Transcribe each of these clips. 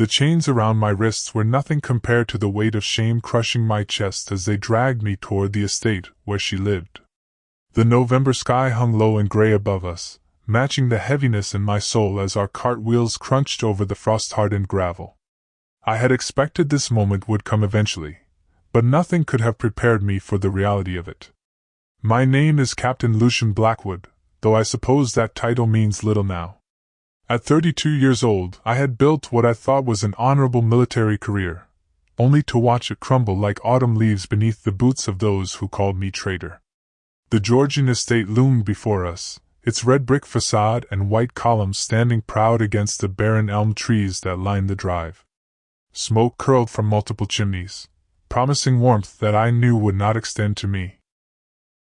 The chains around my wrists were nothing compared to the weight of shame crushing my chest as they dragged me toward the estate where she lived. The November sky hung low and gray above us, matching the heaviness in my soul as our cart wheels crunched over the frost-hardened gravel. I had expected this moment would come eventually, but nothing could have prepared me for the reality of it. My name is Captain Lucian Blackwood, though I suppose that title means little now. At 32 years old, I had built what I thought was an honorable military career, only to watch it crumble like autumn leaves beneath the boots of those who called me traitor. The Georgian estate loomed before us, its red brick facade and white columns standing proud against the barren elm trees that lined the drive. Smoke curled from multiple chimneys, promising warmth that I knew would not extend to me.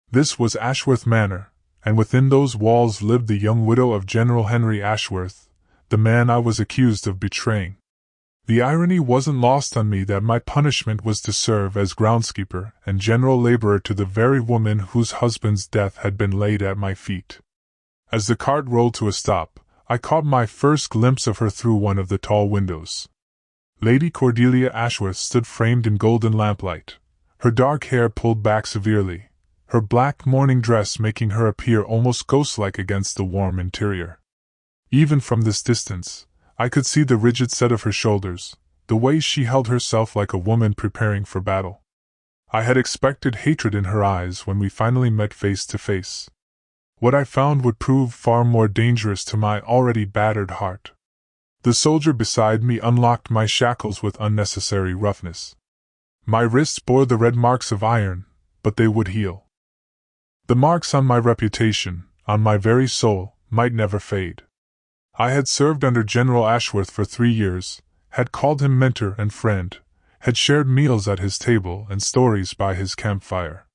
This was Ashworth Manor, and within those walls lived the young widow of General Henry Ashworth, the man I was accused of betraying. The irony wasn't lost on me that my punishment was to serve as groundskeeper and general laborer to the very woman whose husband's death had been laid at my feet. As the cart rolled to a stop, I caught my first glimpse of her through one of the tall windows. Lady Cordelia Ashworth stood framed in golden lamplight, her dark hair pulled back severely, her black mourning dress making her appear almost ghost-like against the warm interior. Even from this distance, I could see the rigid set of her shoulders, the way she held herself like a woman preparing for battle. I had expected hatred in her eyes when we finally met face to face. What I found would prove far more dangerous to my already battered heart. The soldier beside me unlocked my shackles with unnecessary roughness. My wrists bore the red marks of iron, but they would heal. The marks on my reputation, on my very soul, might never fade. I had served under General Ashworth for 3 years, had called him mentor and friend, had shared meals at his table and stories by his campfire.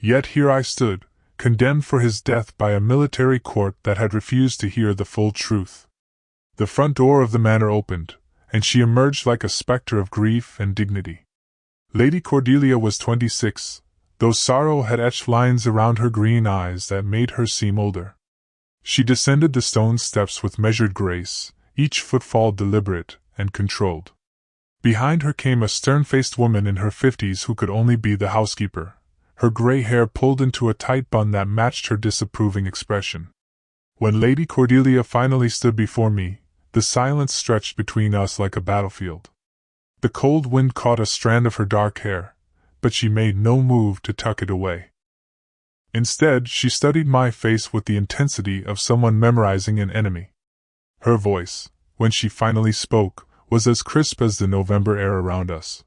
Yet here I stood, condemned for his death by a military court that had refused to hear the full truth. The front door of the manor opened, and she emerged like a spectre of grief and dignity. Lady Cordelia was 26, though sorrow had etched lines around her green eyes that made her seem older. She descended the stone steps with measured grace, each footfall deliberate and controlled. Behind her came a stern-faced woman in her 50s who could only be the housekeeper, her gray hair pulled into a tight bun that matched her disapproving expression. When Lady Cordelia finally stood before me, the silence stretched between us like a battlefield. The cold wind caught a strand of her dark hair, but she made no move to tuck it away. Instead, she studied my face with the intensity of someone memorizing an enemy. Her voice, when she finally spoke, was as crisp as the November air around us.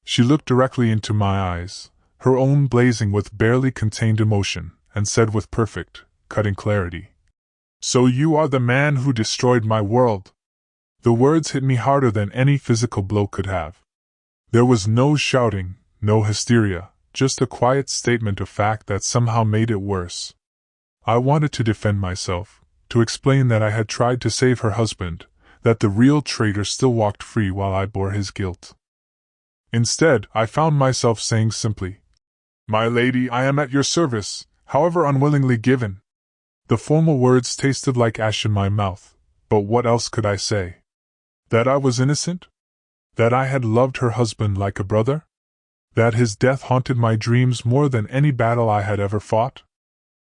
She looked directly into my eyes, her own blazing with barely contained emotion, and said with perfect, cutting clarity, "So you are the man who destroyed my world." The words hit me harder than any physical blow could have. There was no shouting, no hysteria, just a quiet statement of fact that somehow made it worse. I wanted to defend myself, to explain that I had tried to save her husband, that the real traitor still walked free while I bore his guilt. Instead, I found myself saying simply, "My lady, I am at your service, however unwillingly given." The formal words tasted like ash in my mouth, but what else could I say? That I was innocent? That I had loved her husband like a brother? That his death haunted my dreams more than any battle I had ever fought?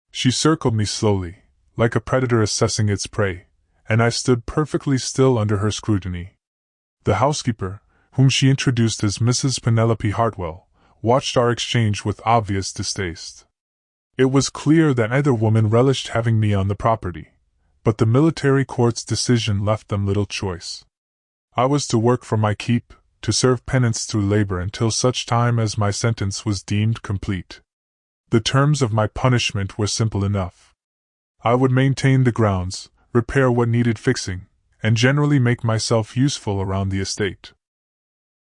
She circled me slowly, like a predator assessing its prey, and I stood perfectly still under her scrutiny. The housekeeper, whom she introduced as Mrs. Penelope Hartwell, watched our exchange with obvious distaste. It was clear that neither woman relished having me on the property, but the military court's decision left them little choice. I was to work for my keep, to serve penance through labor until such time as my sentence was deemed complete. The terms of my punishment were simple enough. I would maintain the grounds, repair what needed fixing, and generally make myself useful around the estate.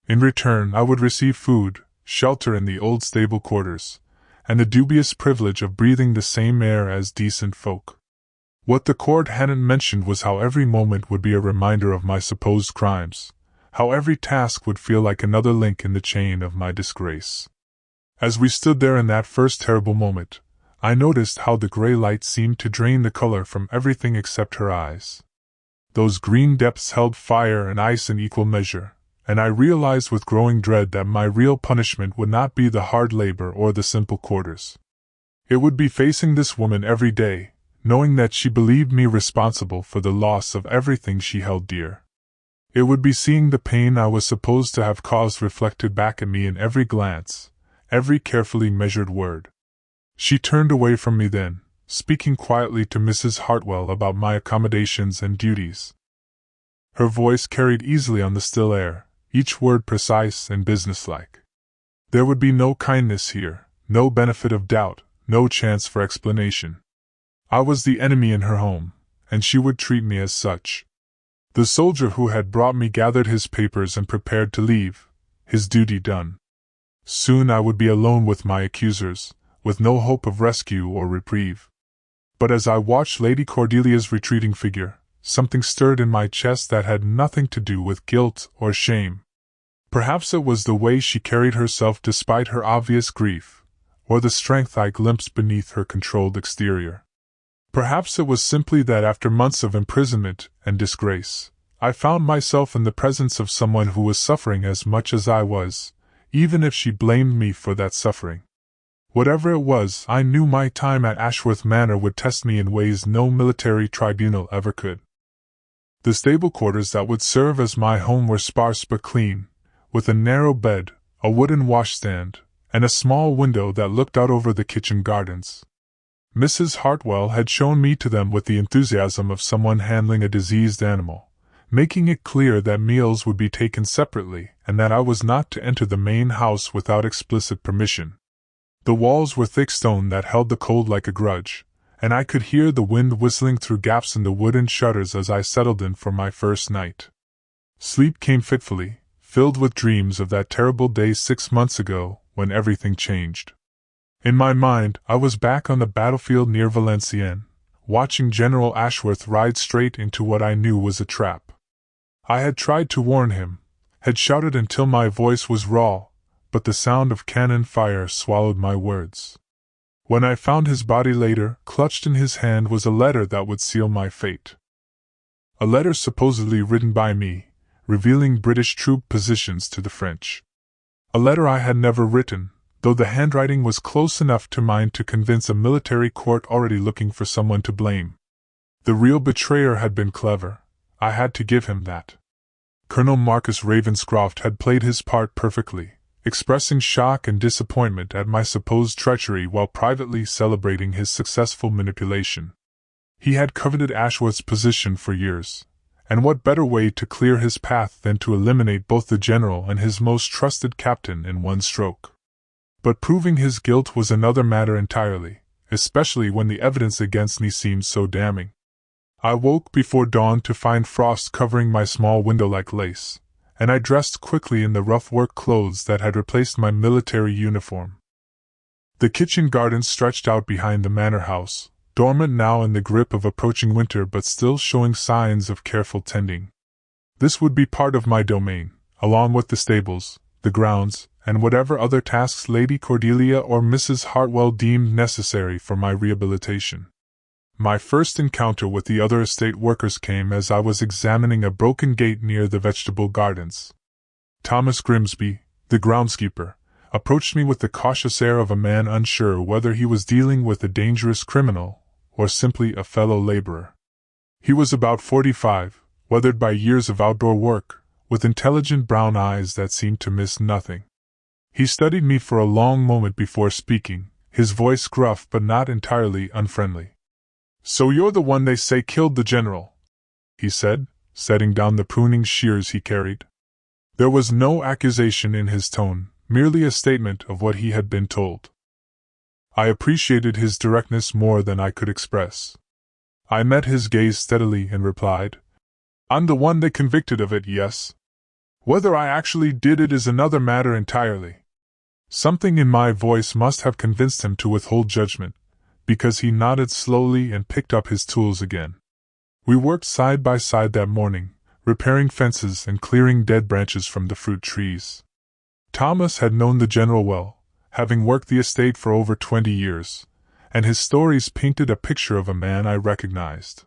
In return, I would receive food, shelter in the old stable quarters, and the dubious privilege of breathing the same air as decent folk. What the court hadn't mentioned was how every moment would be a reminder of my supposed crimes, how every task would feel like another link in the chain of my disgrace. As we stood there in that first terrible moment, I noticed how the gray light seemed to drain the color from everything except her eyes. Those green depths held fire and ice in equal measure, and I realized with growing dread that my real punishment would not be the hard labor or the simple quarters. It would be facing this woman every day, knowing that she believed me responsible for the loss of everything she held dear. It would be seeing the pain I was supposed to have caused reflected back at me in every glance, every carefully measured word. She turned away from me then, speaking quietly to Mrs. Hartwell about my accommodations and duties. Her voice carried easily on the still air, each word precise and businesslike. There would be no kindness here, no benefit of doubt, no chance for explanation. I was the enemy in her home, and she would treat me as such. The soldier who had brought me gathered his papers and prepared to leave, his duty done. Soon I would be alone with my accusers, with no hope of rescue or reprieve. But as I watched Lady Cordelia's retreating figure, something stirred in my chest that had nothing to do with guilt or shame. Perhaps it was the way she carried herself despite her obvious grief, or the strength I glimpsed beneath her controlled exterior. Perhaps it was simply that after months of imprisonment and disgrace, I found myself in the presence of someone who was suffering as much as I was, even if she blamed me for that suffering. Whatever it was, I knew my time at Ashworth Manor would test me in ways no military tribunal ever could. The stable quarters that would serve as my home were sparse but clean, with a narrow bed, a wooden washstand, and a small window that looked out over the kitchen gardens. Mrs. Hartwell had shown me to them with the enthusiasm of someone handling a diseased animal, making it clear that meals would be taken separately and that I was not to enter the main house without explicit permission. The walls were thick stone that held the cold like a grudge, and I could hear the wind whistling through gaps in the wooden shutters as I settled in for my first night. Sleep came fitfully, filled with dreams of that terrible day 6 months ago when everything changed. In my mind, I was back on the battlefield near Valenciennes, watching General Ashworth ride straight into what I knew was a trap. I had tried to warn him, had shouted until my voice was raw, but the sound of cannon fire swallowed my words. When I found his body later, clutched in his hand was a letter that would seal my fate. A letter supposedly written by me, revealing British troop positions to the French. A letter I had never written, though the handwriting was close enough to mine to convince a military court already looking for someone to blame. The real betrayer had been clever, I had to give him that. Colonel Marcus Ravenscroft had played his part perfectly, expressing shock and disappointment at my supposed treachery while privately celebrating his successful manipulation. He had coveted Ashworth's position for years, and what better way to clear his path than to eliminate both the general and his most trusted captain in one stroke? But proving his guilt was another matter entirely, especially when the evidence against me seemed so damning. I woke before dawn to find frost covering my small window like lace, and I dressed quickly in the rough work clothes that had replaced my military uniform. The kitchen gardens stretched out behind the manor house, dormant now in the grip of approaching winter but still showing signs of careful tending. This would be part of my domain, along with the stables, the grounds, and whatever other tasks Lady Cordelia or Mrs. Hartwell deemed necessary for my rehabilitation. My first encounter with the other estate workers came as I was examining a broken gate near the vegetable gardens. Thomas Grimsby, the groundskeeper, approached me with the cautious air of a man unsure whether he was dealing with a dangerous criminal or simply a fellow laborer. He was about 45, weathered by years of outdoor work, with intelligent brown eyes that seemed to miss nothing. He studied me for a long moment before speaking, his voice gruff but not entirely unfriendly. "So you're the one they say killed the general," he said, setting down the pruning shears he carried. There was no accusation in his tone, merely a statement of what he had been told. I appreciated his directness more than I could express. I met his gaze steadily and replied, "I'm the one they convicted of it, yes. Whether I actually did it is another matter entirely." Something in my voice must have convinced him to withhold judgment, because he nodded slowly and picked up his tools again. We worked side by side that morning, repairing fences and clearing dead branches from the fruit trees. Thomas had known the general well, having worked the estate for over 20 years, and his stories painted a picture of a man I recognized.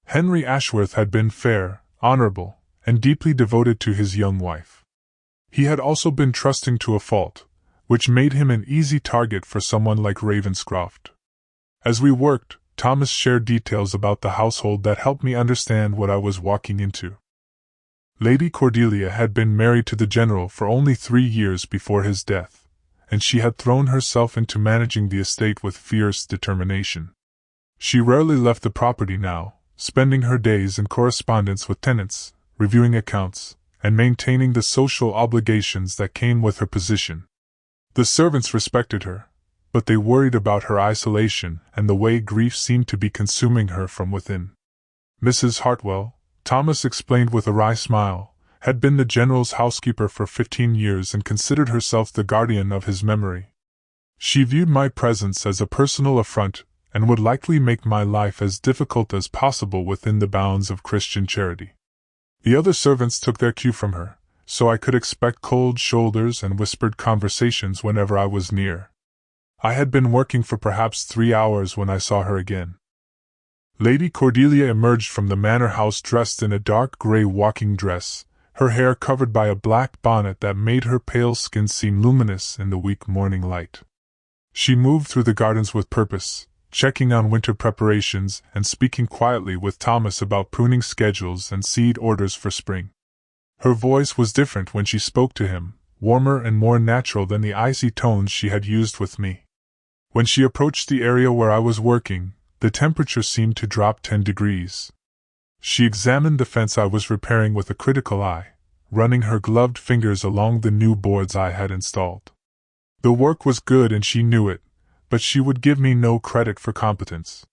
Henry Ashworth had been fair, honorable, and deeply devoted to his young wife. He had also been trusting to a fault, which made him an easy target for someone like Ravenscroft. As we worked, Thomas shared details about the household that helped me understand what I was walking into. Lady Cordelia had been married to the General for only 3 years before his death, and she had thrown herself into managing the estate with fierce determination. She rarely left the property now, spending her days in correspondence with tenants, reviewing accounts, and maintaining the social obligations that came with her position. The servants respected her, but they worried about her isolation and the way grief seemed to be consuming her from within. Mrs. Hartwell, Thomas explained with a wry smile, had been the General's housekeeper for 15 years and considered herself the guardian of his memory. She viewed my presence as a personal affront and would likely make my life as difficult as possible within the bounds of Christian charity. The other servants took their cue from her, so I could expect cold shoulders and whispered conversations whenever I was near. I had been working for perhaps 3 hours when I saw her again. Lady Cordelia emerged from the manor house dressed in a dark grey walking dress, her hair covered by a black bonnet that made her pale skin seem luminous in the weak morning light. She moved through the gardens with purpose, checking on winter preparations and speaking quietly with Thomas about pruning schedules and seed orders for spring. Her voice was different when she spoke to him, warmer and more natural than the icy tones she had used with me. When she approached the area where I was working, the temperature seemed to drop 10 degrees. She examined the fence I was repairing with a critical eye, running her gloved fingers along the new boards I had installed. The work was good and she knew it, but she would give me no credit for competence.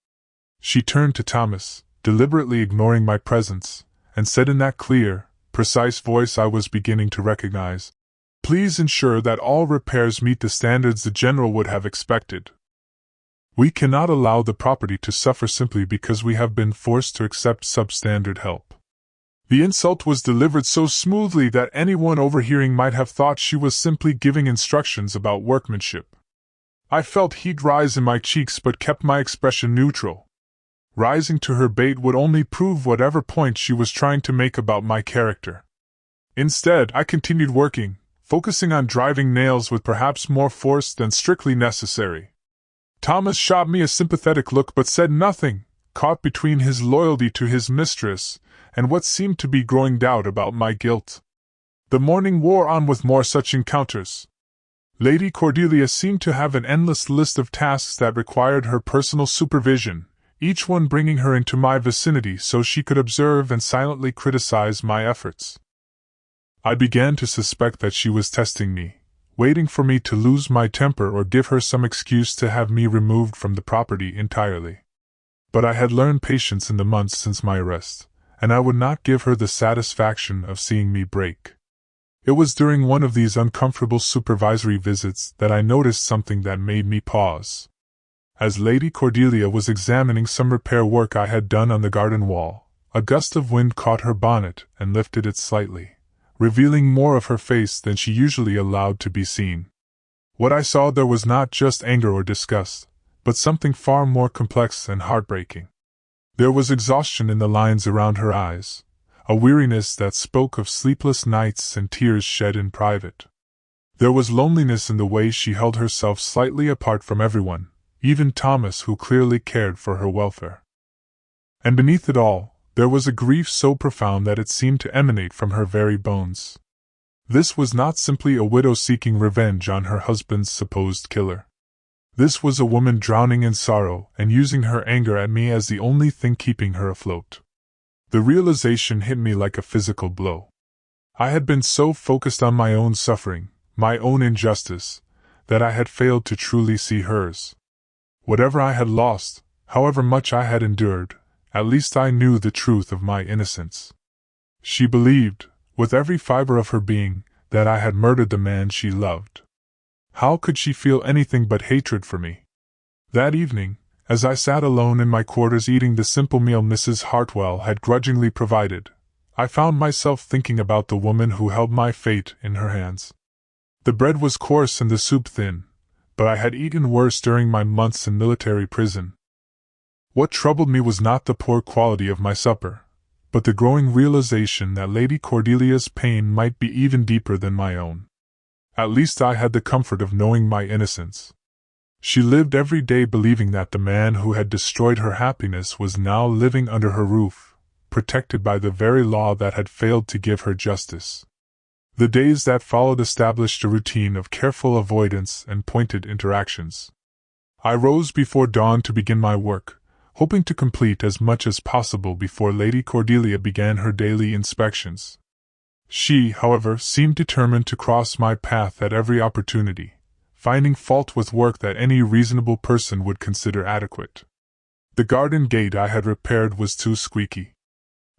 She turned to Thomas, deliberately ignoring my presence, and said in that clear, precise voice I was beginning to recognize, "Please ensure that all repairs meet the standards the General would have expected. We cannot allow the property to suffer simply because we have been forced to accept substandard help." The insult was delivered so smoothly that anyone overhearing might have thought she was simply giving instructions about workmanship. I felt heat rise in my cheeks but kept my expression neutral. Rising to her bait would only prove whatever point she was trying to make about my character. Instead, I continued working, focusing on driving nails with perhaps more force than strictly necessary. Thomas shot me a sympathetic look but said nothing, caught between his loyalty to his mistress and what seemed to be growing doubt about my guilt. The morning wore on with more such encounters. Lady Cordelia seemed to have an endless list of tasks that required her personal supervision, each one bringing her into my vicinity so she could observe and silently criticize my efforts. I began to suspect that she was testing me, waiting for me to lose my temper or give her some excuse to have me removed from the property entirely. But I had learned patience in the months since my arrest, and I would not give her the satisfaction of seeing me break. It was during one of these uncomfortable supervisory visits that I noticed something that made me pause. As Lady Cordelia was examining some repair work I had done on the garden wall, a gust of wind caught her bonnet and lifted it slightly, revealing more of her face than she usually allowed to be seen. What I saw there was not just anger or disgust, but something far more complex and heartbreaking. There was exhaustion in the lines around her eyes, a weariness that spoke of sleepless nights and tears shed in private. There was loneliness in the way she held herself slightly apart from everyone, even Thomas, who clearly cared for her welfare. And beneath it all, there was a grief so profound that it seemed to emanate from her very bones. This was not simply a widow seeking revenge on her husband's supposed killer. This was a woman drowning in sorrow and using her anger at me as the only thing keeping her afloat. The realization hit me like a physical blow. I had been so focused on my own suffering, my own injustice, that I had failed to truly see hers. Whatever I had lost, however much I had endured, at least I knew the truth of my innocence. She believed, with every fiber of her being, that I had murdered the man she loved. How could she feel anything but hatred for me? That evening, as I sat alone in my quarters eating the simple meal Mrs. Hartwell had grudgingly provided, I found myself thinking about the woman who held my fate in her hands. The bread was coarse and the soup thin, but I had eaten worse during my months in military prison. What troubled me was not the poor quality of my supper, but the growing realization that Lady Cordelia's pain might be even deeper than my own. At least I had the comfort of knowing my innocence. She lived every day believing that the man who had destroyed her happiness was now living under her roof, protected by the very law that had failed to give her justice. The days that followed established a routine of careful avoidance and pointed interactions. I rose before dawn to begin my work, hoping to complete as much as possible before Lady Cordelia began her daily inspections. She, however, seemed determined to cross my path at every opportunity, finding fault with work that any reasonable person would consider adequate. The garden gate I had repaired was too squeaky.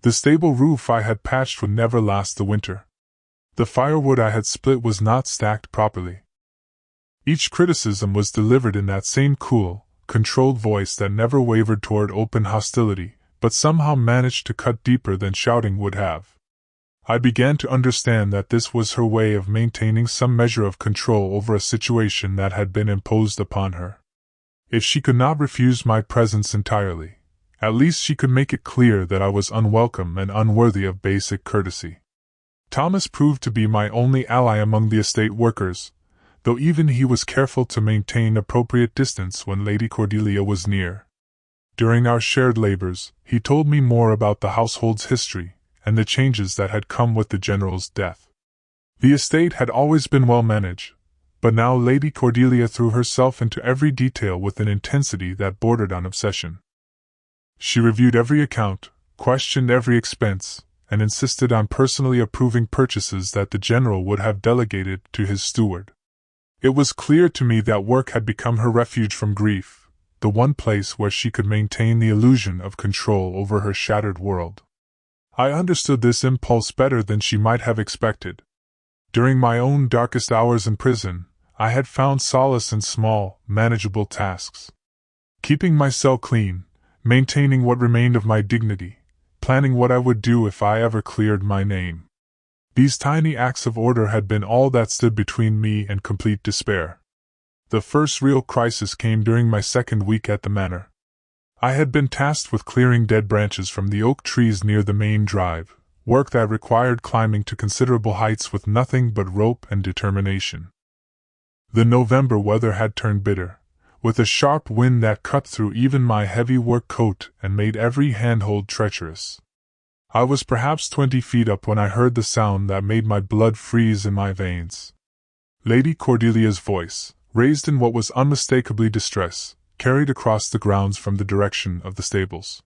The stable roof I had patched would never last the winter. The firewood I had split was not stacked properly. Each criticism was delivered in that same cool, controlled voice that never wavered toward open hostility, but somehow managed to cut deeper than shouting would have. I began to understand that this was her way of maintaining some measure of control over a situation that had been imposed upon her. If she could not refuse my presence entirely, at least she could make it clear that I was unwelcome and unworthy of basic courtesy. Thomas proved to be my only ally among the estate workers, though even he was careful to maintain appropriate distance when Lady Cordelia was near. During our shared labors, he told me more about the household's history and the changes that had come with the General's death. The estate had always been well managed, but now Lady Cordelia threw herself into every detail with an intensity that bordered on obsession. She reviewed every account, questioned every expense, and insisted on personally approving purchases that the General would have delegated to his steward. It was clear to me that work had become her refuge from grief, the one place where she could maintain the illusion of control over her shattered world. I understood this impulse better than she might have expected. During my own darkest hours in prison, I had found solace in small, manageable tasks. Keeping my cell clean, maintaining what remained of my dignity, planning what I would do if I ever cleared my name. These tiny acts of order had been all that stood between me and complete despair. The first real crisis came during my second week at the manor. I had been tasked with clearing dead branches from the oak trees near the main drive, work that required climbing to considerable heights with nothing but rope and determination. The November weather had turned bitter, with a sharp wind that cut through even my heavy work coat and made every handhold treacherous. I was perhaps 20 feet up when I heard the sound that made my blood freeze in my veins. Lady Cordelia's voice, raised in what was unmistakably distress, carried across the grounds from the direction of the stables.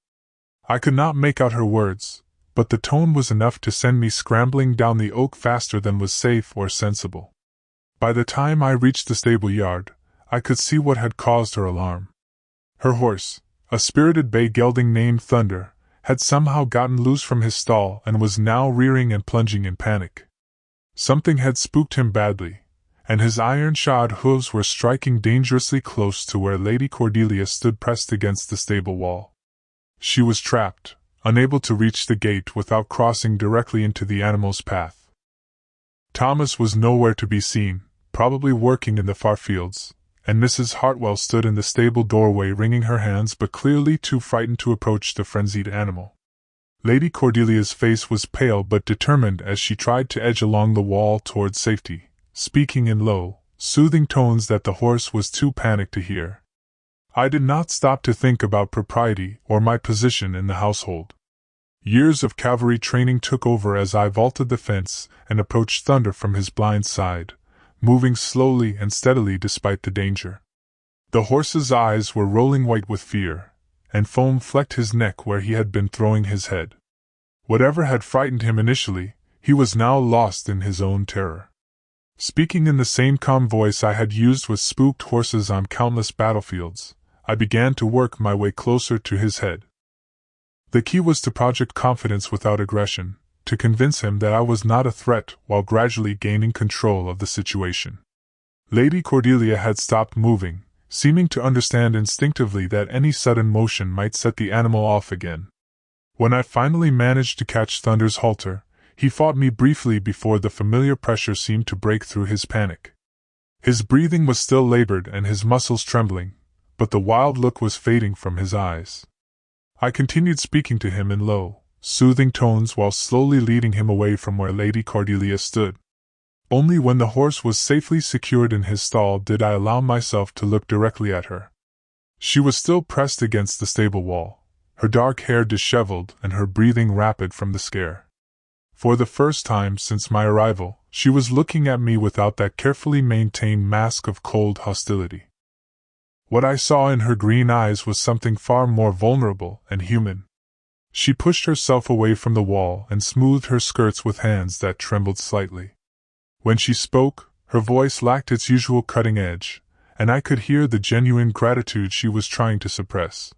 I could not make out her words, but the tone was enough to send me scrambling down the oak faster than was safe or sensible. By the time I reached the stable yard, I could see what had caused her alarm. Her horse, a spirited bay gelding named Thunder, had somehow gotten loose from his stall and was now rearing and plunging in panic. Something had spooked him badly, and his iron-shod hooves were striking dangerously close to where Lady Cordelia stood pressed against the stable wall. She was trapped, unable to reach the gate without crossing directly into the animal's path. Thomas was nowhere to be seen, probably working in the far fields, and Mrs. Hartwell stood in the stable doorway wringing her hands but clearly too frightened to approach the frenzied animal. Lady Cordelia's face was pale but determined as she tried to edge along the wall toward safety, speaking in low, soothing tones that the horse was too panicked to hear. I did not stop to think about propriety or my position in the household. Years of cavalry training took over as I vaulted the fence and approached Thunder from his blind side, moving slowly and steadily despite the danger. The horse's eyes were rolling white with fear, and foam flecked his neck where he had been throwing his head. Whatever had frightened him initially, he was now lost in his own terror. Speaking in the same calm voice I had used with spooked horses on countless battlefields, I began to work my way closer to his head. The key was to project confidence without aggression, to convince him that I was not a threat while gradually gaining control of the situation. Lady Cordelia had stopped moving, seeming to understand instinctively that any sudden motion might set the animal off again. When I finally managed to catch Thunder's halter, he fought me briefly before the familiar pressure seemed to break through his panic. His breathing was still labored and his muscles trembling, but the wild look was fading from his eyes. I continued speaking to him in low, soothing tones while slowly leading him away from where Lady Cordelia stood. Only when the horse was safely secured in his stall did I allow myself to look directly at her. She was still pressed against the stable wall, her dark hair disheveled and her breathing rapid from the scare. For the first time since my arrival, she was looking at me without that carefully maintained mask of cold hostility. What I saw in her green eyes was something far more vulnerable and human. She pushed herself away from the wall and smoothed her skirts with hands that trembled slightly. When she spoke, her voice lacked its usual cutting edge, and I could hear the genuine gratitude she was trying to suppress.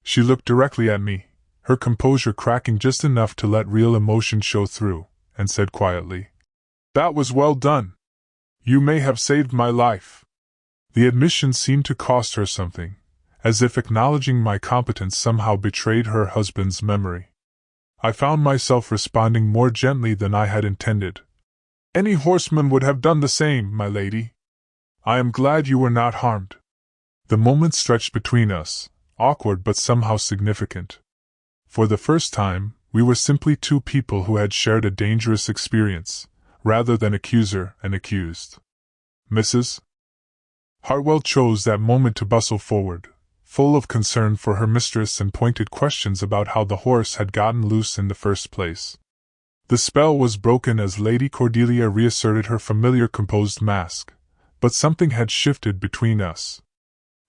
She looked directly at me, her composure cracking just enough to let real emotion show through, and said quietly, "That was well done. You may have saved my life." The admission seemed to cost her something, as if acknowledging my competence somehow betrayed her husband's memory. I found myself responding more gently than I had intended. "Any horseman would have done the same, my lady. I am glad you were not harmed." The moment stretched between us, awkward but somehow significant. For the first time, we were simply two people who had shared a dangerous experience, rather than accuser and accused. Mrs. Hartwell chose that moment to bustle forward, full of concern for her mistress and pointed questions about how the horse had gotten loose in the first place. The spell was broken as Lady Cordelia reasserted her familiar composed mask, but something had shifted between us.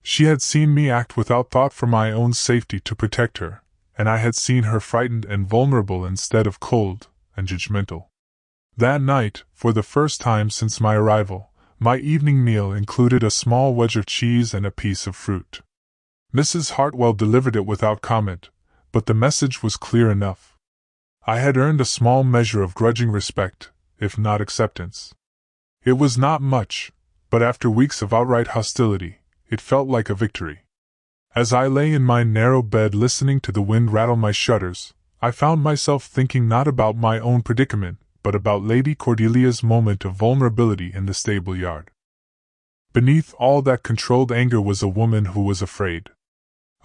She had seen me act without thought for my own safety to protect her, and I had seen her frightened and vulnerable instead of cold and judgmental. That night, for the first time since my arrival, my evening meal included a small wedge of cheese and a piece of fruit. Mrs. Hartwell delivered it without comment, but the message was clear enough. I had earned a small measure of grudging respect, if not acceptance. It was not much, but after weeks of outright hostility, it felt like a victory. As I lay in my narrow bed listening to the wind rattle my shutters, I found myself thinking not about my own predicament, but about Lady Cordelia's moment of vulnerability in the stable yard. Beneath all that controlled anger was a woman who was afraid.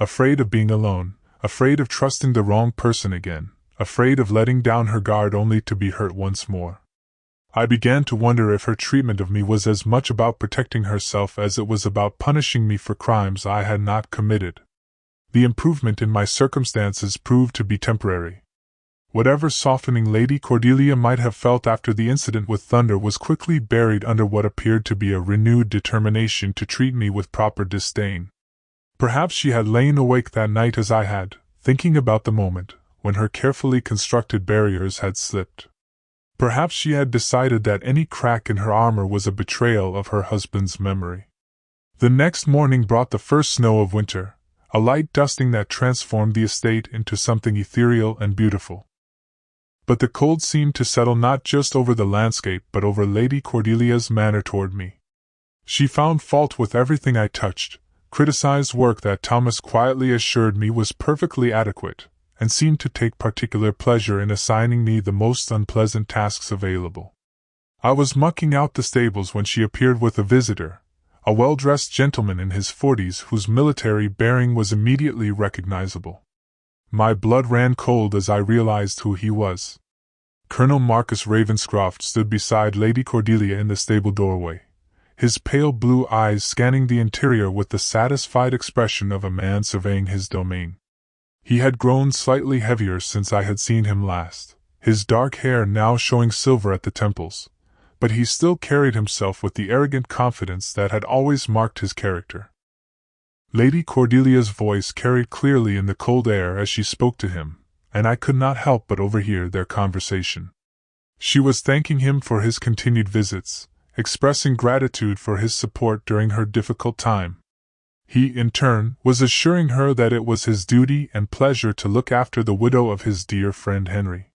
Afraid of being alone, afraid of trusting the wrong person again, afraid of letting down her guard only to be hurt once more. I began to wonder if her treatment of me was as much about protecting herself as it was about punishing me for crimes I had not committed. The improvement in my circumstances proved to be temporary. Whatever softening Lady Cordelia might have felt after the incident with Thunder was quickly buried under what appeared to be a renewed determination to treat me with proper disdain. Perhaps she had lain awake that night as I had, thinking about the moment when her carefully constructed barriers had slipped. Perhaps she had decided that any crack in her armor was a betrayal of her husband's memory. The next morning brought the first snow of winter, a light dusting that transformed the estate into something ethereal and beautiful. But the cold seemed to settle not just over the landscape but over Lady Cordelia's manner toward me. She found fault with everything I touched, criticized work that Thomas quietly assured me was perfectly adequate, and seemed to take particular pleasure in assigning me the most unpleasant tasks available. I was mucking out the stables when she appeared with a visitor, a well-dressed gentleman in his 40s whose military bearing was immediately recognizable. My blood ran cold as I realized who he was. Colonel Marcus Ravenscroft stood beside Lady Cordelia in the stable doorway, his pale blue eyes scanning the interior with the satisfied expression of a man surveying his domain. He had grown slightly heavier since I had seen him last, his dark hair now showing silver at the temples, but he still carried himself with the arrogant confidence that had always marked his character. Lady Cordelia's voice carried clearly in the cold air as she spoke to him, and I could not help but overhear their conversation. She was thanking him for his continued visits, expressing gratitude for his support during her difficult time. He, in turn, was assuring her that it was his duty and pleasure to look after the widow of his dear friend Henry.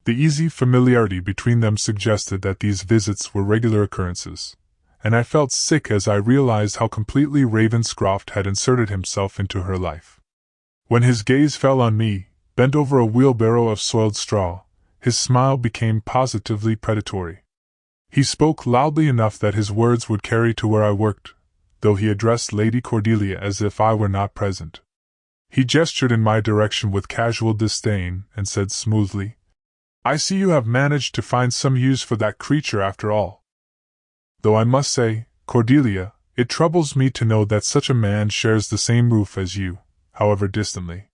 The easy familiarity between them suggested that these visits were regular occurrences, and I felt sick as I realized how completely Ravenscroft had inserted himself into her life. When his gaze fell on me, bent over a wheelbarrow of soiled straw, his smile became positively predatory. He spoke loudly enough that his words would carry to where I worked, though he addressed Lady Cordelia as if I were not present. He gestured in my direction with casual disdain and said smoothly, "I see you have managed to find some use for that creature after all. Though I must say, Cordelia, it troubles me to know that such a man shares the same roof as you, however distantly."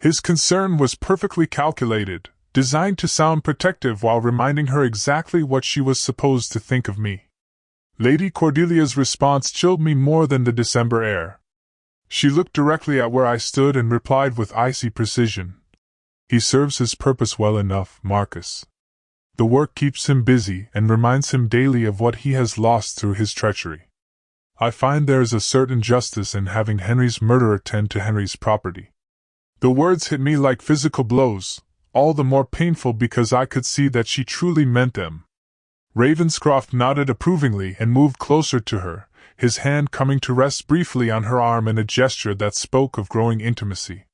His concern was perfectly calculated, designed to sound protective while reminding her exactly what she was supposed to think of me. Lady Cordelia's response chilled me more than the December air. She looked directly at where I stood and replied with icy precision, "He serves his purpose well enough, Marcus. The work keeps him busy and reminds him daily of what he has lost through his treachery. I find there is a certain justice in having Henry's murderer tend to Henry's property." The words hit me like physical blows, all the more painful because I could see that she truly meant them. Ravenscroft nodded approvingly and moved closer to her, his hand coming to rest briefly on her arm in a gesture that spoke of growing intimacy.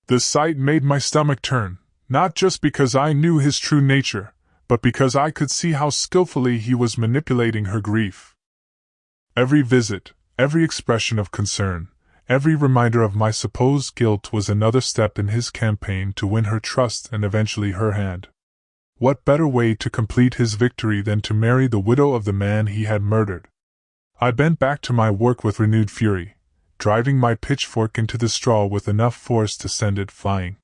The sight made my stomach turn, not just because I knew his true nature, but because I could see how skillfully he was manipulating her grief. Every visit, every expression of concern, every reminder of my supposed guilt was another step in his campaign to win her trust and eventually her hand. What better way to complete his victory than to marry the widow of the man he had murdered? I bent back to my work with renewed fury, driving my pitchfork into the straw with enough force to send it flying.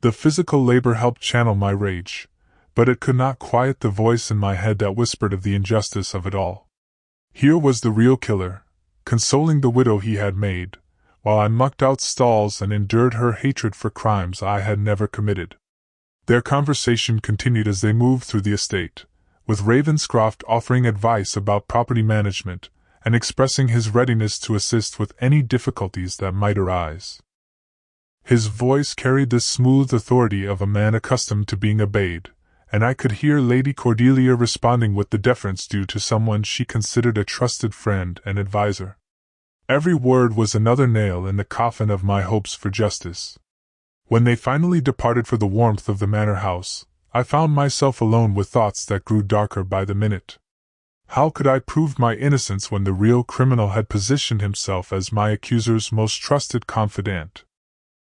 The physical labor helped channel my rage, but it could not quiet the voice in my head that whispered of the injustice of it all. Here was the real killer, consoling the widow he had made, while I mucked out stalls and endured her hatred for crimes I had never committed. Their conversation continued as they moved through the estate, with Ravenscroft offering advice about property management and expressing his readiness to assist with any difficulties that might arise. His voice carried the smooth authority of a man accustomed to being obeyed, and I could hear Lady Cordelia responding with the deference due to someone she considered a trusted friend and adviser. Every word was another nail in the coffin of my hopes for justice. When they finally departed for the warmth of the manor house, I found myself alone with thoughts that grew darker by the minute. How could I prove my innocence when the real criminal had positioned himself as my accuser's most trusted confidant?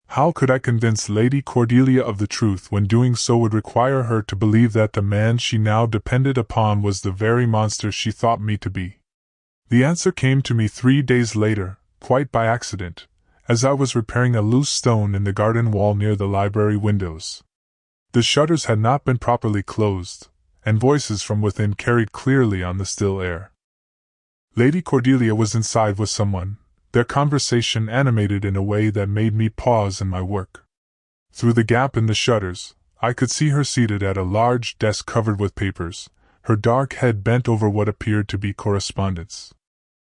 How could I convince Lady Cordelia of the truth when doing so would require her to believe that the man she now depended upon was the very monster she thought me to be? The answer came to me 3 days later, quite by accident, as I was repairing a loose stone in the garden wall near the library windows. The shutters had not been properly closed, and voices from within carried clearly on the still air. Lady Cordelia was inside with someone, their conversation animated in a way that made me pause in my work. Through the gap in the shutters, I could see her seated at a large desk covered with papers, her dark head bent over what appeared to be correspondence.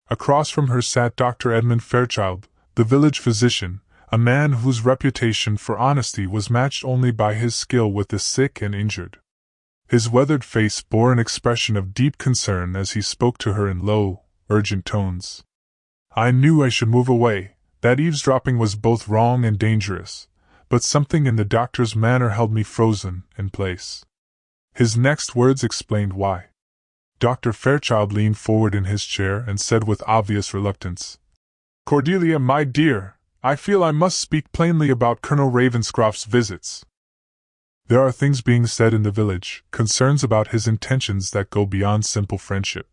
Across from her sat Dr. Edmund Fairchild, the village physician, a man whose reputation for honesty was matched only by his skill with the sick and injured. His weathered face bore an expression of deep concern as he spoke to her in low, urgent tones. I knew I should move away, that eavesdropping was both wrong and dangerous, but something in the doctor's manner held me frozen in place. His next words explained why. Dr. Fairchild leaned forward in his chair and said with obvious reluctance, "Cordelia, my dear, I feel I must speak plainly about Colonel Ravenscroft's visits. There are things being said in the village, concerns about his intentions that go beyond simple friendship."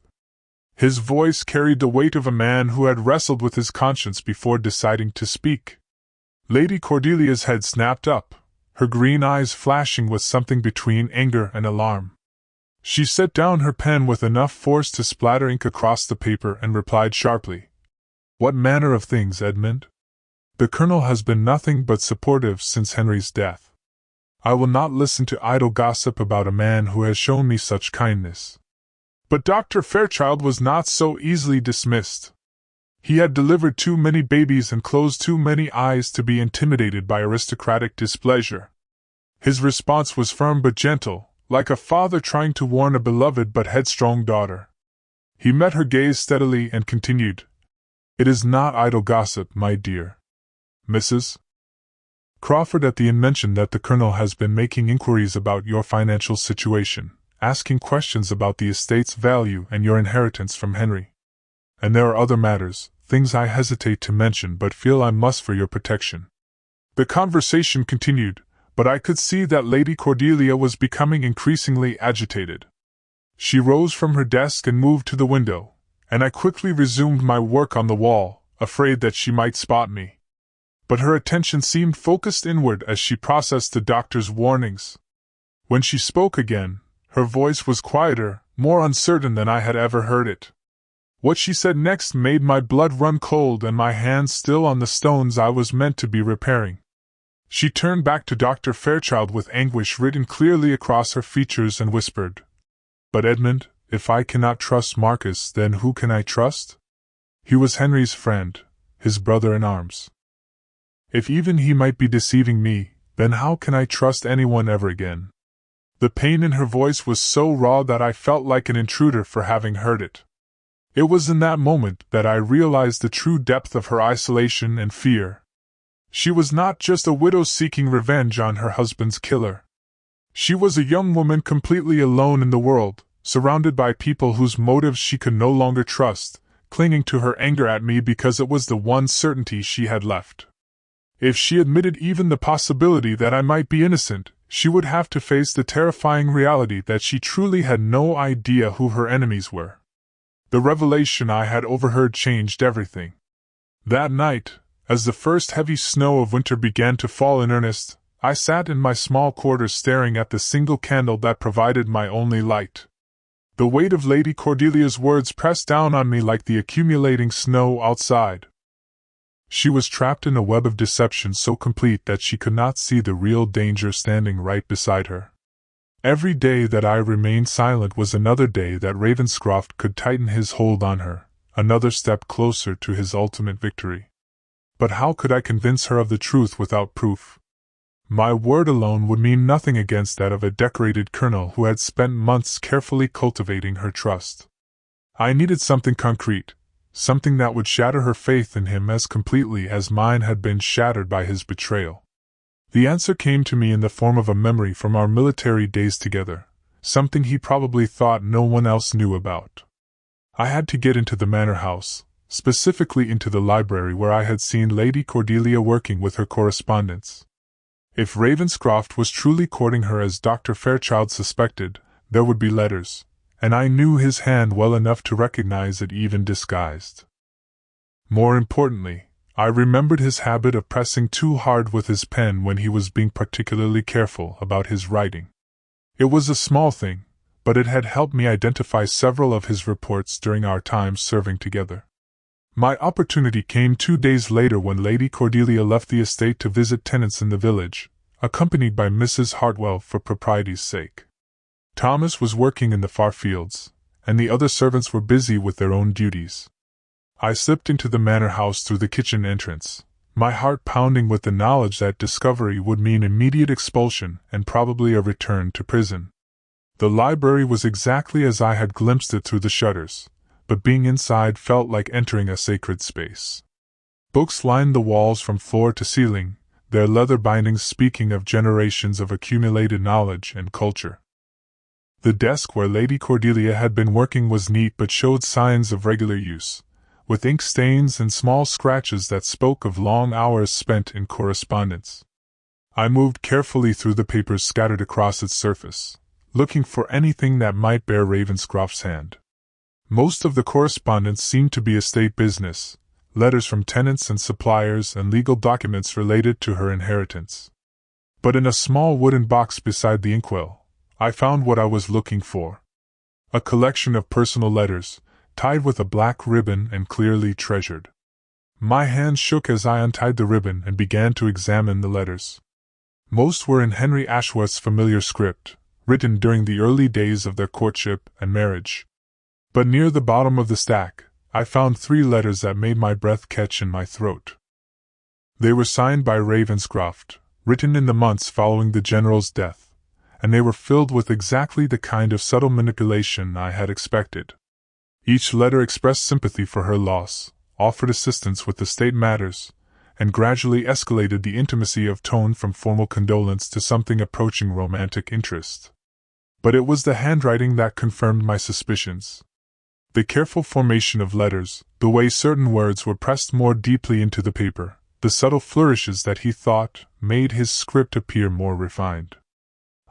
His voice carried the weight of a man who had wrestled with his conscience before deciding to speak. Lady Cordelia's head snapped up, her green eyes flashing with something between anger and alarm. She set down her pen with enough force to splatter ink across the paper and replied sharply, "What manner of things, Edmund? The Colonel has been nothing but supportive since Henry's death. I will not listen to idle gossip about a man who has shown me such kindness." But Dr. Fairchild was not so easily dismissed. He had delivered too many babies and closed too many eyes to be intimidated by aristocratic displeasure. His response was firm but gentle, like a father trying to warn a beloved but headstrong daughter. He met her gaze steadily and continued, "It is not idle gossip, my dear Mrs. Crawford. At the mention that the Colonel has been making inquiries about your financial situation, asking questions about the estate's value and your inheritance from Henry. And there are other matters, things I hesitate to mention but feel I must for your protection. The conversation continued, but I could see that Lady Cordelia was becoming increasingly agitated. She rose from her desk and moved to the window, and I quickly resumed my work on the wall, afraid that she might spot me. But her attention seemed focused inward as she processed the doctor's warnings. When she spoke again, her voice was quieter, more uncertain than I had ever heard it. What she said next made my blood run cold and my hands still on the stones I was meant to be repairing. She turned back to Dr. Fairchild with anguish written clearly across her features and whispered, "But Edmund, if I cannot trust Marcus, then who can I trust? He was Henry's friend, his brother-in-arms. If even he might be deceiving me, then how can I trust anyone ever again?" The pain in her voice was so raw that I felt like an intruder for having heard it. It was in that moment that I realized the true depth of her isolation and fear. She was not just a widow seeking revenge on her husband's killer. She was a young woman completely alone in the world, surrounded by people whose motives she could no longer trust, clinging to her anger at me because it was the one certainty she had left. If she admitted even the possibility that I might be innocent, she would have to face the terrifying reality that she truly had no idea who her enemies were. The revelation I had overheard changed everything. That night, as the first heavy snow of winter began to fall in earnest, I sat in my small quarters staring at the single candle that provided my only light. The weight of Lady Cordelia's words pressed down on me like the accumulating snow outside. She was trapped in a web of deception so complete that she could not see the real danger standing right beside her. Every day that I remained silent was another day that Ravenscroft could tighten his hold on her, another step closer to his ultimate victory. But how could I convince her of the truth without proof? My word alone would mean nothing against that of a decorated colonel who had spent months carefully cultivating her trust. I needed something concrete, something that would shatter her faith in him as completely as mine had been shattered by his betrayal. The answer came to me in the form of a memory from our military days together, something he probably thought no one else knew about. I had to get into the manor house, specifically into the library where I had seen Lady Cordelia working with her correspondence. If Ravenscroft was truly courting her as Dr. Fairchild suspected, there would be letters, and I knew his hand well enough to recognize it even disguised. More importantly, I remembered his habit of pressing too hard with his pen when he was being particularly careful about his writing. It was a small thing, but it had helped me identify several of his reports during our time serving together. My opportunity came 2 days later when Lady Cordelia left the estate to visit tenants in the village, accompanied by Mrs. Hartwell for propriety's sake. Thomas was working in the far fields, and the other servants were busy with their own duties. I slipped into the manor house through the kitchen entrance, my heart pounding with the knowledge that discovery would mean immediate expulsion and probably a return to prison. The library was exactly as I had glimpsed it through the shutters, but being inside felt like entering a sacred space. Books lined the walls from floor to ceiling, their leather bindings speaking of generations of accumulated knowledge and culture. The desk where Lady Cordelia had been working was neat but showed signs of regular use, with ink stains and small scratches that spoke of long hours spent in correspondence. I moved carefully through the papers scattered across its surface, looking for anything that might bear Ravenscroft's hand. Most of the correspondence seemed to be estate business, letters from tenants and suppliers and legal documents related to her inheritance. But in a small wooden box beside the inkwell, I found what I was looking for. A collection of personal letters, tied with a black ribbon and clearly treasured. My hand shook as I untied the ribbon and began to examine the letters. Most were in Henry Ashworth's familiar script, written during the early days of their courtship and marriage. But near the bottom of the stack, I found 3 letters that made my breath catch in my throat. They were signed by Ravenscroft, written in the months following the general's death, and they were filled with exactly the kind of subtle manipulation I had expected. Each letter expressed sympathy for her loss, offered assistance with estate matters, and gradually escalated the intimacy of tone from formal condolence to something approaching romantic interest. But it was the handwriting that confirmed my suspicions. The careful formation of letters, the way certain words were pressed more deeply into the paper, the subtle flourishes that he thought made his script appear more refined.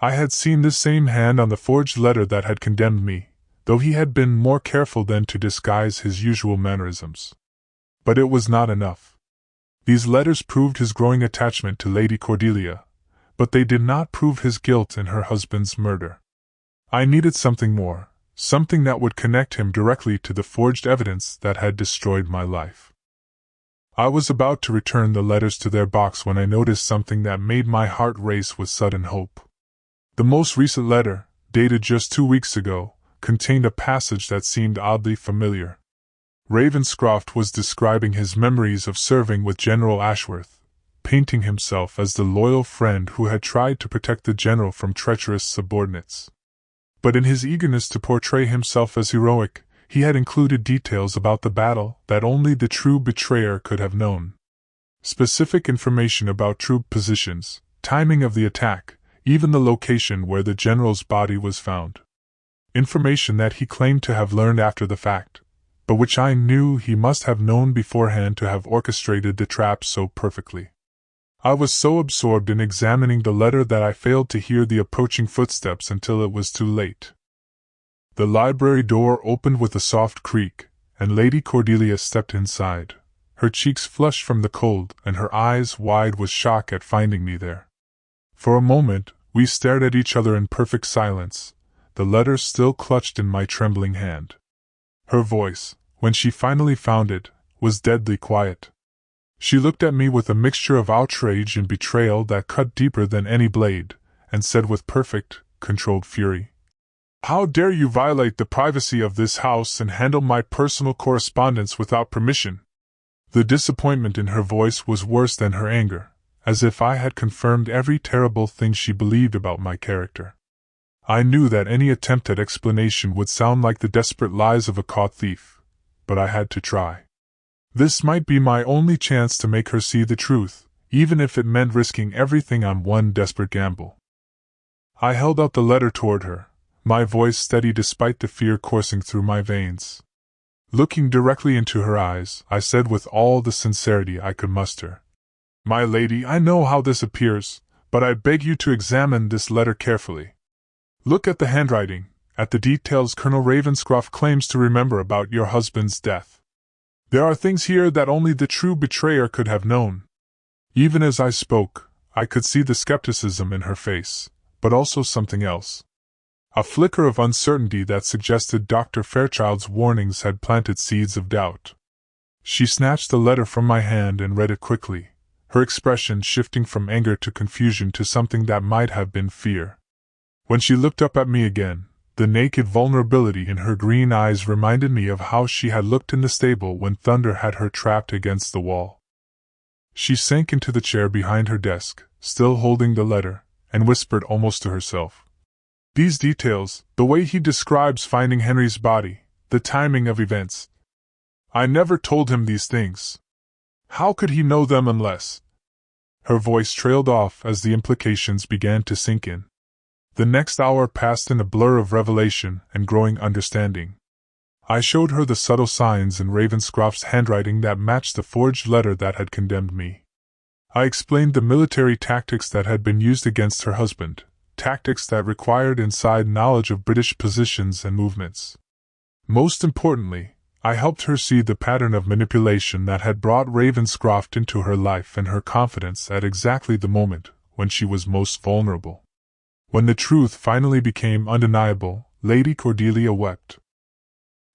I had seen this same hand on the forged letter that had condemned me, though he had been more careful then to disguise his usual mannerisms. But it was not enough. These letters proved his growing attachment to Lady Cordelia, but they did not prove his guilt in her husband's murder. I needed something more, something that would connect him directly to the forged evidence that had destroyed my life. I was about to return the letters to their box when I noticed something that made my heart race with sudden hope. The most recent letter, dated just 2 weeks ago, contained a passage that seemed oddly familiar. Ravenscroft was describing his memories of serving with General Ashworth, painting himself as the loyal friend who had tried to protect the general from treacherous subordinates. But in his eagerness to portray himself as heroic, he had included details about the battle that only the true betrayer could have known. Specific information about troop positions, timing of the attack, even the location where the general's body was found. Information that he claimed to have learned after the fact, but which I knew he must have known beforehand to have orchestrated the trap so perfectly. I was so absorbed in examining the letter that I failed to hear the approaching footsteps until it was too late. The library door opened with a soft creak, and Lady Cordelia stepped inside, her cheeks flushed from the cold and her eyes wide with shock at finding me there. For a moment, we stared at each other in perfect silence, the letter still clutched in my trembling hand. Her voice, when she finally found it, was deadly quiet. She looked at me with a mixture of outrage and betrayal that cut deeper than any blade, and said with perfect, controlled fury, "How dare you violate the privacy of this house and handle my personal correspondence without permission?" The disappointment in her voice was worse than her anger, as if I had confirmed every terrible thing she believed about my character. I knew that any attempt at explanation would sound like the desperate lies of a caught thief, but I had to try. This might be my only chance to make her see the truth, even if it meant risking everything on one desperate gamble. I held out the letter toward her, my voice steady despite the fear coursing through my veins. Looking directly into her eyes, I said with all the sincerity I could muster, "My lady, I know how this appears, but I beg you to examine this letter carefully. Look at the handwriting, at the details Colonel Ravenscroft claims to remember about your husband's death. There are things here that only the true betrayer could have known." Even as I spoke, I could see the skepticism in her face, but also something else. A flicker of uncertainty that suggested Dr. Fairchild's warnings had planted seeds of doubt. She snatched the letter from my hand and read it quickly, her expression shifting from anger to confusion to something that might have been fear. When she looked up at me again, the naked vulnerability in her green eyes reminded me of how she had looked in the stable when Thunder had her trapped against the wall. She sank into the chair behind her desk, still holding the letter, and whispered almost to herself, "These details, the way he describes finding Henry's body, the timing of events. I never told him these things. How could he know them unless—" Her voice trailed off as the implications began to sink in. The next hour passed in a blur of revelation and growing understanding. I showed her the subtle signs in Ravenscroft's handwriting that matched the forged letter that had condemned me. I explained the military tactics that had been used against her husband, tactics that required inside knowledge of British positions and movements. Most importantly, I helped her see the pattern of manipulation that had brought Ravenscroft into her life and her confidence at exactly the moment when she was most vulnerable. When the truth finally became undeniable, Lady Cordelia wept.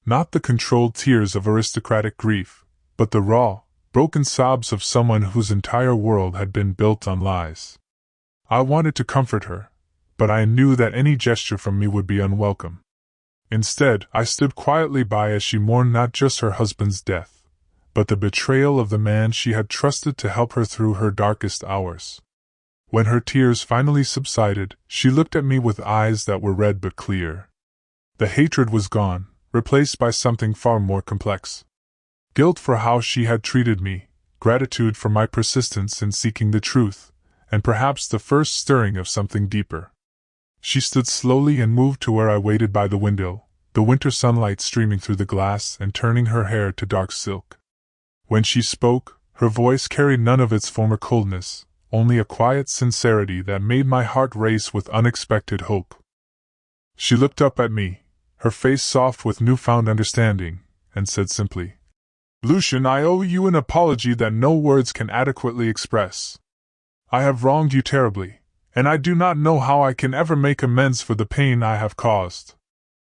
Not the controlled tears of aristocratic grief, but the raw, broken sobs of someone whose entire world had been built on lies. I wanted to comfort her, but I knew that any gesture from me would be unwelcome. Instead, I stood quietly by as she mourned not just her husband's death, but the betrayal of the man she had trusted to help her through her darkest hours. When her tears finally subsided, she looked at me with eyes that were red but clear. The hatred was gone, replaced by something far more complex. Guilt for how she had treated me, gratitude for my persistence in seeking the truth, and perhaps the first stirring of something deeper. She stood slowly and moved to where I waited by the window, the winter sunlight streaming through the glass and turning her hair to dark silk. When she spoke, Her voice carried none of its former coldness, only a quiet sincerity that made my heart race with unexpected hope. She looked up at me, her face soft with newfound understanding, and said simply, "Lucian, I owe you an apology that no words can adequately express. I have wronged you terribly, and I do not know how I can ever make amends for the pain I have caused."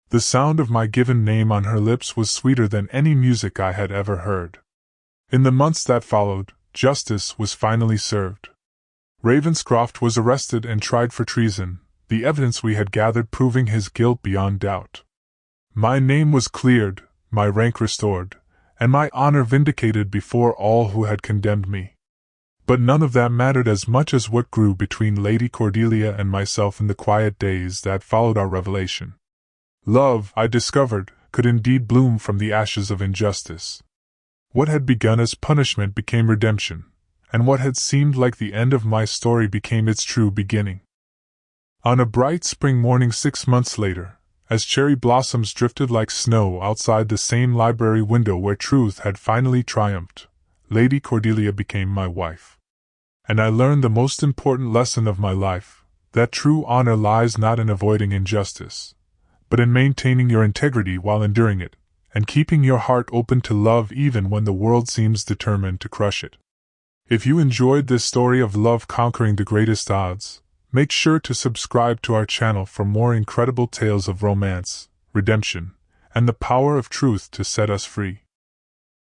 The sound of my given name on her lips was sweeter than any music I had ever heard. In the months that followed, justice was finally served. Ravenscroft was arrested and tried for treason, the evidence we had gathered proving his guilt beyond doubt. My name was cleared, my rank restored, and my honor vindicated before all who had condemned me. But none of that mattered as much as what grew between Lady Cordelia and myself in the quiet days that followed our revelation. Love, I discovered, could indeed bloom from the ashes of injustice. What had begun as punishment became redemption, and what had seemed like the end of my story became its true beginning. On a bright spring morning 6 months later, as cherry blossoms drifted like snow outside the same library window where truth had finally triumphed, Lady Cordelia became my wife. And I learned the most important lesson of my life, that true honor lies not in avoiding injustice, but in maintaining your integrity while enduring it, and keeping your heart open to love even when the world seems determined to crush it. If you enjoyed this story of love conquering the greatest odds, make sure to subscribe to our channel for more incredible tales of romance, redemption, and the power of truth to set us free.